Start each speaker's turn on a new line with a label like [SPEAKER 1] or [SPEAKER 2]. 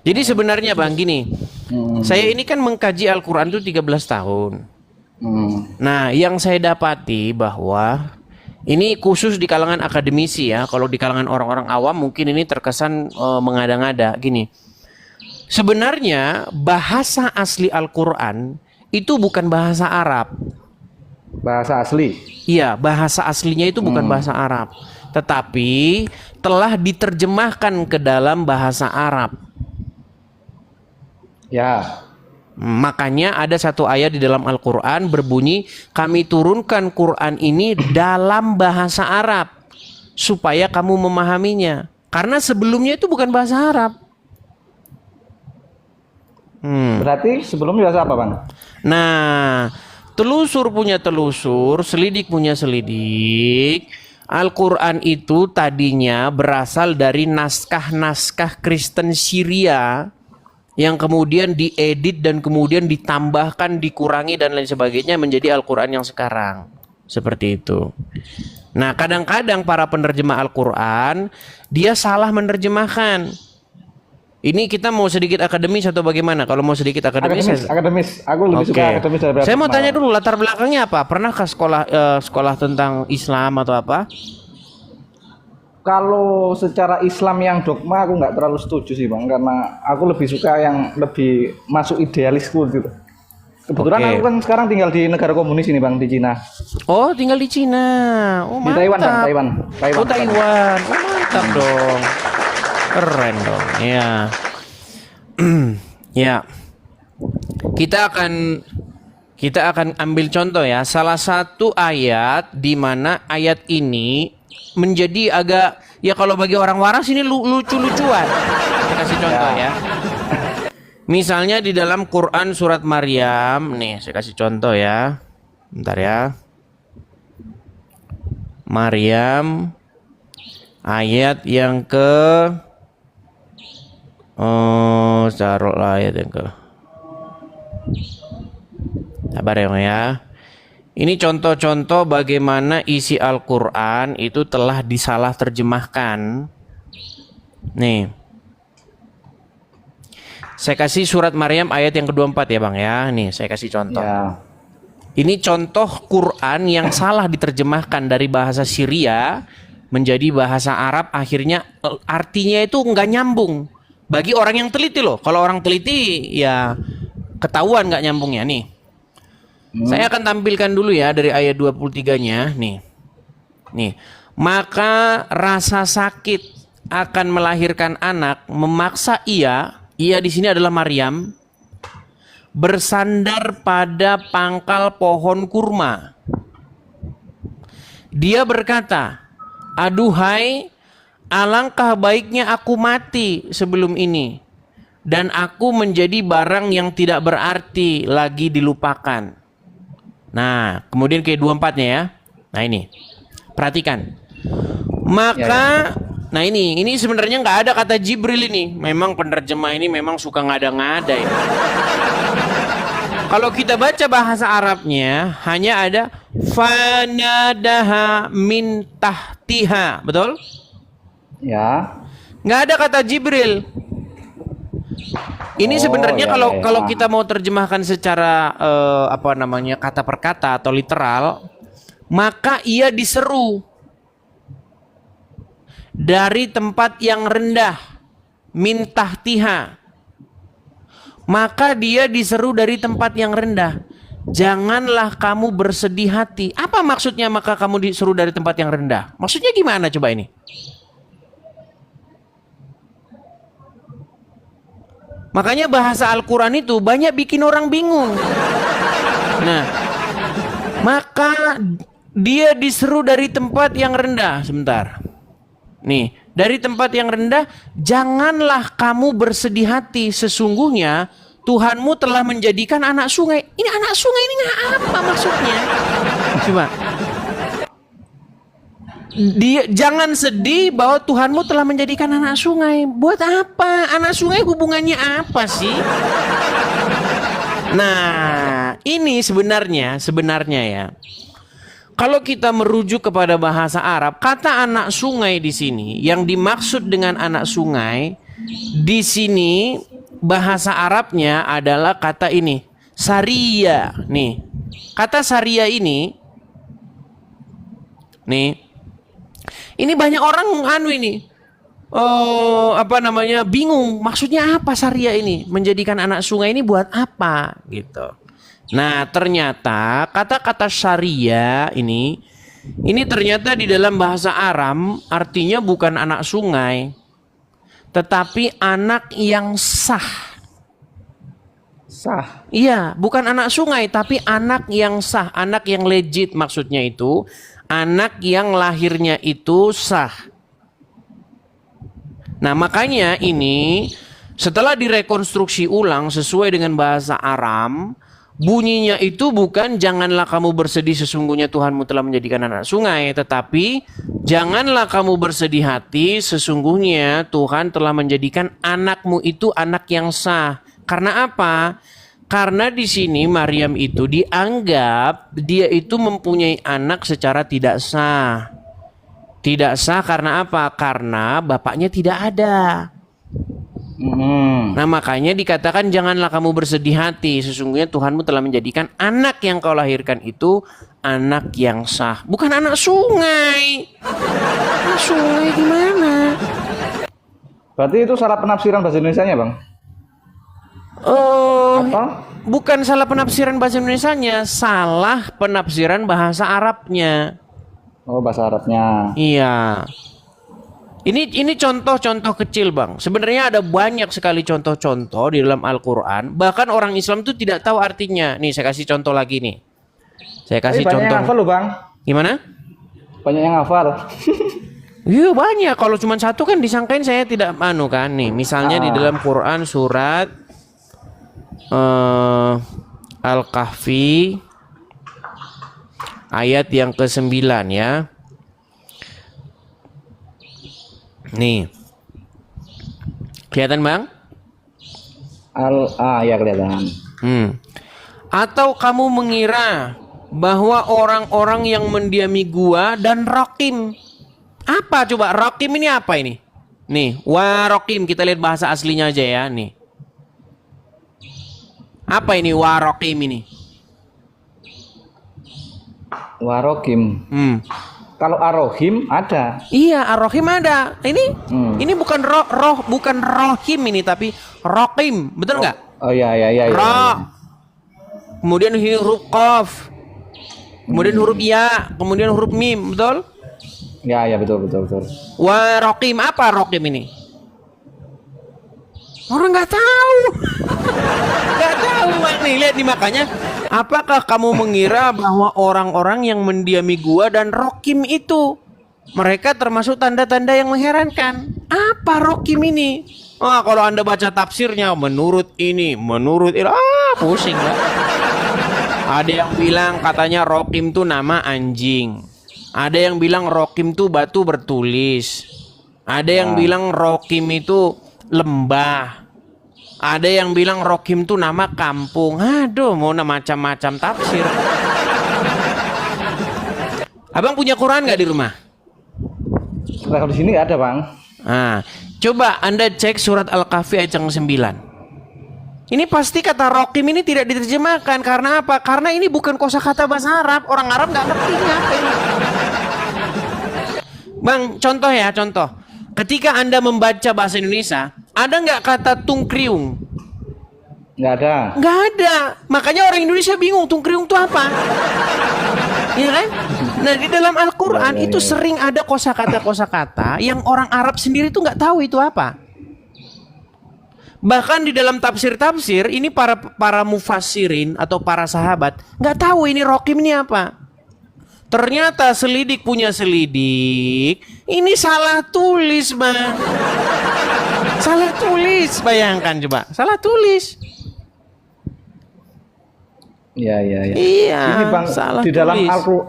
[SPEAKER 1] Jadi sebenarnya Bang gini, saya ini kan mengkaji Al-Quran itu 13 tahun. Nah, yang saya dapati bahwa ini khusus di kalangan akademisi ya. Kalau di kalangan orang-orang awam mungkin ini terkesan mengada-ngada. Gini, sebenarnya bahasa asli Al-Quran itu bukan bahasa Arab.
[SPEAKER 2] Bahasa asli?
[SPEAKER 1] Iya, bahasa aslinya itu bukan bahasa Arab, tetapi telah diterjemahkan ke dalam bahasa Arab.
[SPEAKER 2] Ya.
[SPEAKER 1] Makanya ada satu ayat di dalam Al-Quran berbunyi, kami turunkan Quran ini dalam bahasa Arab supaya kamu memahaminya. Karena sebelumnya itu bukan bahasa Arab.
[SPEAKER 2] Berarti sebelumnya bahasa apa, Bang?
[SPEAKER 1] Nah, telusur punya telusur, selidik punya selidik. Al-Quran itu tadinya berasal dari naskah-naskah Kristen Syria yang kemudian diedit dan kemudian ditambahkan, dikurangi dan lain sebagainya menjadi Al-Quran yang sekarang. Seperti itu. Nah, kadang-kadang para penerjemah Al-Quran dia salah menerjemahkan. Ini kita mau sedikit akademis atau bagaimana? Kalau mau sedikit akademis,
[SPEAKER 2] akademis. Aku lebih suka akademis daripada.
[SPEAKER 1] Saya mau tanya dulu latar belakangnya apa? Pernahkah sekolah tentang Islam atau apa?
[SPEAKER 2] Kalau secara Islam yang dogma aku nggak terlalu setuju sih Bang, karena aku lebih suka yang lebih masuk idealisku gitu. Kebetulan aku kan sekarang tinggal di negara komunis ini Bang, di Cina.
[SPEAKER 1] Oh, tinggal di Cina. Oh, mantap.
[SPEAKER 2] Di Taiwan Bang, Taiwan.
[SPEAKER 1] Oh, Taiwan. Oh, mantap dong. Keren dong. Ya. Ya. Kita akan ambil contoh ya. Salah satu ayat di mana ayat ini menjadi agak, ya kalau bagi orang waras ini lucu-lucuan. Saya kasih contoh ya. Misalnya di dalam Quran surat Maryam, nih saya kasih contoh ya. Bentar ya. Maryam ayat yang ke taruhlah ayat yang ke. Sabar ya. Ini contoh-contoh bagaimana isi Al-Quran itu telah disalah terjemahkan. Nih. Saya kasih surat Maryam ayat yang ke-24 ya Bang ya. Nih saya kasih contoh. Ya. Ini contoh Quran yang salah diterjemahkan dari bahasa Syria menjadi bahasa Arab. Akhirnya artinya itu nggak nyambung. Bagi orang yang teliti loh. Kalau orang teliti ya ketahuan nggak nyambungnya nih. Saya akan tampilkan dulu ya dari ayat 23-nya nih. Nih, maka rasa sakit akan melahirkan anak memaksa ia di sini adalah Maryam, bersandar pada pangkal pohon kurma. Dia berkata, "Aduhai, alangkah baiknya aku mati sebelum ini dan aku menjadi barang yang tidak berarti lagi dilupakan." Nah, kemudian ke 24-nya ya. Nah ini, perhatikan. Maka, nah ini sebenarnya nggak ada kata Jibril ini. Memang penerjemah ini memang suka ngada-ngada ya. Kalau kita baca bahasa Arabnya, hanya ada fanadaha min tahtiha, betul?
[SPEAKER 2] Ya.
[SPEAKER 1] Nggak ada kata Jibril. Ini sebenarnya kalau kita mau terjemahkan secara kata per kata atau literal, maka ia diseru dari tempat yang rendah, min tahtiha. Maka dia diseru dari tempat yang rendah. Janganlah kamu bersedih hati. Apa maksudnya maka kamu diseru dari tempat yang rendah? Maksudnya gimana coba ini? Makanya bahasa Al-Quran itu banyak bikin orang bingung. Nah, maka dia diseru dari tempat yang rendah. Sebentar. Nih, dari tempat yang rendah, janganlah kamu bersedih hati. Sesungguhnya Tuhanmu telah menjadikan anak sungai. Ini anak sungai ini apa maksudnya? Coba. Dia jangan sedih bahwa Tuhanmu telah menjadikan anak sungai. Buat apa? Anak sungai hubungannya apa sih? Nah, ini sebenarnya ya. Kalau kita merujuk kepada bahasa Arab, kata anak sungai di sini yang dimaksud dengan anak sungai Di sini bahasa Arabnya adalah kata ini, saria. Nih, kata saria ini, nih, ini banyak orang ini. Bingung maksudnya apa saria ini, menjadikan anak sungai ini buat apa gitu. Nah, ternyata kata-kata saria ini ternyata di dalam bahasa Aram artinya bukan anak sungai, tetapi anak yang sah.
[SPEAKER 2] Sah.
[SPEAKER 1] Iya, bukan anak sungai tapi anak yang sah, anak yang legit, maksudnya itu anak yang lahirnya itu sah. Nah, makanya ini setelah direkonstruksi ulang sesuai dengan bahasa Aram, bunyinya itu bukan janganlah kamu bersedih sesungguhnya Tuhanmu telah menjadikan anak sungai, tetapi janganlah kamu bersedih hati sesungguhnya Tuhan telah menjadikan anakmu itu anak yang sah. Karena apa? Karena di sini Maryam itu dianggap dia itu mempunyai anak secara tidak sah. Tidak sah karena apa? Karena bapaknya tidak ada. Nah, makanya dikatakan janganlah kamu bersedih hati sesungguhnya Tuhanmu telah menjadikan anak yang kau lahirkan itu anak yang sah, bukan anak sungai. Anak sungai gimana?
[SPEAKER 2] Berarti itu salah penafsiran bahasa Indonesianya, Bang?
[SPEAKER 1] Apa? Bukan salah penafsiran bahasa Indonesianya, salah penafsiran bahasa Arabnya.
[SPEAKER 2] Oh, bahasa Arabnya.
[SPEAKER 1] Iya. Ini contoh-contoh kecil, Bang. Sebenarnya ada banyak sekali contoh-contoh di dalam Al-Quran. Bahkan orang Islam itu tidak tahu artinya. Nih, saya kasih contoh lagi nih. Saya kasih contoh.
[SPEAKER 2] Banyak yang hafal loh, Bang.
[SPEAKER 1] Gimana?
[SPEAKER 2] Banyak yang hafal.
[SPEAKER 1] Iya, banyak. Kalau cuma satu kan disangkain saya tidak kan. Nih, misalnya di dalam Quran surat Al-Kahfi ayat yang ke-9 ya. Nih. Kelihatan, Bang?
[SPEAKER 2] Ya kelihatan.
[SPEAKER 1] Atau kamu mengira bahwa orang-orang yang mendiami gua dan Rokim. Apa coba Rokim ini apa ini? Nih, Warokim, kita lihat bahasa aslinya aja ya, nih. Apa ini Warokim ini?
[SPEAKER 2] Warokim. Kalau Arohim ada.
[SPEAKER 1] Iya, Arohim ada. Ini bukan bukan Rohim ini, tapi Rokim, betul nggak?
[SPEAKER 2] Oh iya.
[SPEAKER 1] Kemudian huruf Qaf, kemudian huruf Ya, kemudian huruf Mim, betul?
[SPEAKER 2] Ya betul.
[SPEAKER 1] Warokim, apa Rokim ini? Orang nggak tahu. Nggak tahu, nih lihat nih, makanya apakah kamu mengira bahwa orang-orang yang mendiami gua dan Rokim itu mereka termasuk tanda-tanda yang mengherankan? Apa Rokim ini? Kalau Anda baca tafsirnya menurut ini, pusing lah. Ada yang bilang katanya Rokim tuh nama anjing. Ada yang bilang Rokim tuh batu bertulis. Ada yang bilang Rokim itu lembah. Ada yang bilang Rokim tuh nama kampung. Aduh, mau macam-macam tafsir. Abang punya Quran nggak di rumah?
[SPEAKER 2] Kalau di sini ada, Bang.
[SPEAKER 1] Nah, coba Anda cek surat Al-Kahfi ayat yang 9. Ini pasti kata Rokim ini tidak diterjemahkan. Karena apa? Karena ini bukan kosakata bahasa Arab. Orang Arab nggak ngerti apa ini. Bang, contoh. Ketika Anda membaca bahasa Indonesia, ada nggak kata tungkriung?
[SPEAKER 2] Nggak ada.
[SPEAKER 1] Nggak ada. Makanya orang Indonesia bingung tungkriung itu apa. Iya kan? Nah, di dalam Al-Quran itu sering ada kosakata yang orang Arab sendiri tuh nggak tahu itu apa. Bahkan di dalam tafsir-tafsir ini para mufassirin atau para sahabat nggak tahu ini Rokim ini apa. Ternyata selidik punya selidik. Ini salah tulis, Bang. Salah tulis, bayangkan coba. Salah tulis.
[SPEAKER 2] Iya.
[SPEAKER 1] Iya,
[SPEAKER 2] Ini, Bang,
[SPEAKER 1] salah
[SPEAKER 2] di dalam
[SPEAKER 1] tulis.